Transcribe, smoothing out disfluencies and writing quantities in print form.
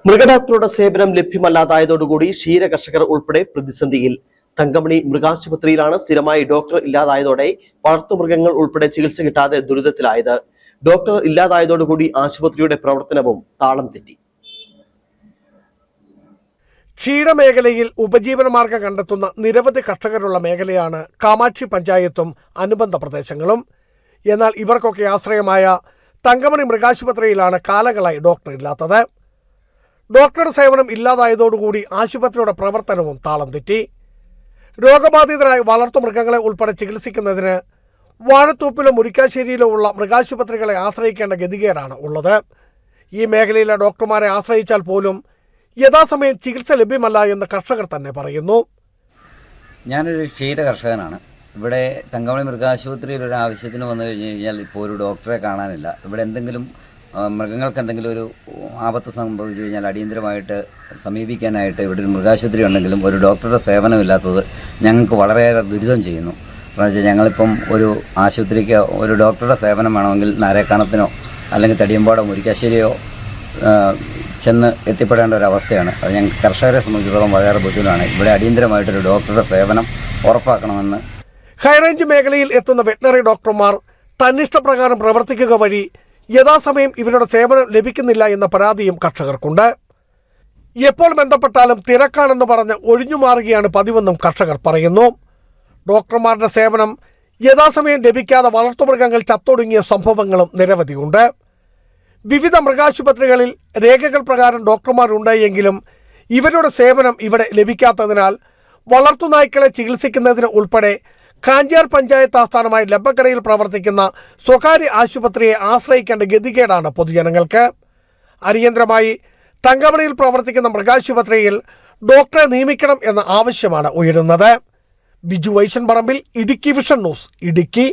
മൃഗഡോക്ടറുടെ സേവനം ലഭ്യമല്ലാതായതോടുകൂടി ക്ഷീര കർഷകർ ഉൾപ്പെടെ പ്രതിസന്ധിയിൽ. തങ്കമണി മൃഗാശുപത്രിയിലാണ് സ്ഥിരമായി ഡോക്ടർ ഇല്ലാതായതോടെ വളർത്തുമൃഗങ്ങൾ ഉൾപ്പെടെ ചികിത്സ കിട്ടാതെ ദുരിതത്തിലായത്. ഡോക്ടർ ഇല്ലാതായതോടുകൂടി ആശുപത്രിയുടെ പ്രവർത്തനവും താളം തെറ്റി. ക്ഷീരമേഖലയിൽ ഉപജീവനമാർഗം കണ്ടെത്തുന്ന നിരവധി കർഷകരുള്ള മേഖലയാണ് കാമാക്ഷി പഞ്ചായത്തും അനുബന്ധ പ്രദേശങ്ങളും. എന്നാൽ ഇവർക്കൊക്കെ ആശ്രയമായ തങ്കമണി മൃഗാശുപത്രിയിലാണ് കാലങ്ങളായി ഡോക്ടർ ഇല്ലാത്തത്. ഡോക്ടറുടെ സേവനം ഇല്ലാതായതോടുകൂടി ആശുപത്രിയുടെ പ്രവർത്തനവും താളം തെറ്റി. രോഗബാധിതരായ വളർത്തുമൃഗങ്ങളെ ഉൾപ്പെടെ ചികിത്സിക്കുന്നതിന് വാഴത്തോപ്പിലോ മുരിക്കാശ്ശേരിയിലോ ഉള്ള മൃഗാശുപത്രികളെ ആശ്രയിക്കേണ്ട ഗതികേടാണ് ഉള്ളത്. ഈ മേഖലയിലെ ഡോക്ടർമാരെ ആശ്രയിച്ചാൽ പോലും യഥാസമയം ചികിത്സ ലഭ്യമല്ല എന്ന് കർഷകർ തന്നെ പറയുന്നു. ഞാനൊരു ക്ഷീര കർഷകനാണ്. ഇവിടെ തങ്കമണി മൃഗാശുപത്രിയിൽ ഒരു ആവശ്യത്തിന് വന്നു കഴിഞ്ഞ് കഴിഞ്ഞാൽ ഇപ്പോൾ ഒരു ഡോക്ടറെ കാണാനില്ല. ഇവിടെ എന്തെങ്കിലും മൃഗങ്ങൾക്ക് എന്തെങ്കിലും ഒരു ആപത്ത് സംഭവിച്ചു കഴിഞ്ഞാൽ അടിയന്തരമായിട്ട് സമീപിക്കാനായിട്ട് ഇവിടെ ഒരു മൃഗാശുപത്രി ഉണ്ടെങ്കിലും ഒരു ഡോക്ടറുടെ സേവനമില്ലാത്തത് ഞങ്ങൾക്ക് വളരെയേറെ ദുരിതം ചെയ്യുന്നു. കാരണം വെച്ചാൽ ഞങ്ങളിപ്പം ഒരു ആശുപത്രിക്ക് ഒരു ഡോക്ടറുടെ സേവനം വേണമെങ്കിൽ നാരേക്കാണത്തിനോ അല്ലെങ്കിൽ തടിയമ്പാടോ മുരിക്കാശ്ശേരിയോ ചെന്ന് എത്തിപ്പെടേണ്ട ഒരു അവസ്ഥയാണ്. അത് ഞങ്ങൾക്ക് കർഷകരെ സംബന്ധിച്ചിടത്തോളം വളരെ ബുദ്ധിമുട്ടാണ്. ഇവിടെ അടിയന്തരമായിട്ടൊരു ഡോക്ടറുടെ സേവനം ഉറപ്പാക്കണമെന്ന്. ഹൈറേഞ്ച് മേഖലയിൽ എത്തുന്ന വെറ്ററിനറി ഡോക്ടർമാർ തന്നിഷ്ടപ്രകാരം പ്രവർത്തിക്കുക വഴി യഥാസമയം ഇവരുടെ സേവനം ലഭിക്കുന്നില്ല എന്ന പരാതിയും കർഷകർക്കുണ്ട്. എപ്പോൾ ബന്ധപ്പെട്ടാലും തിരക്കാണെന്ന് പറഞ്ഞ് ഒഴിഞ്ഞുമാറുകയാണ് പതിവെന്നും കർഷകർ പറയുന്നു. ഡോക്ടർമാരുടെ സേവനം യഥാസമയം ലഭിക്കാതെ വളർത്തുമൃഗങ്ങൾ ചത്തൊടുങ്ങിയ സംഭവങ്ങളും നിരവധിയുണ്ട്. വിവിധ മൃഗാശുപത്രികളിൽ രേഖകൾ പ്രകാരം ഡോക്ടർമാരുണ്ട് എങ്കിലും ഇവരുടെ സേവനം ഇവിടെ ലഭിക്കാത്തതിനാൽ വളർത്തുനായ്ക്കളെ ചികിത്സിക്കുന്നതിന് ഉൾപ്പെടെ കാഞ്ചാർ പഞ്ചായത്ത് ആസ്ഥാനമായി ലബ്ബക്കടയിൽ പ്രവർത്തിക്കുന്ന സ്വകാര്യ ആശുപത്രിയെ ആശ്രയിക്കേണ്ട ഗതികേടാണ് പൊതുജനങ്ങൾക്ക്. അടിയന്തരമായി തങ്കമണിയിൽ പ്രവർത്തിക്കുന്ന മൃഗാശുപത്രിയിൽ ഡോക്ടറെ നിയമിക്കണം എന്ന ആവശ്യമാണ് ഉയരുന്നത്. ബിജു വൈശൻ പറമ്പിൽ, ഇടുക്കി വിഷൻ ന്യൂസ്, ഇടുക്കി.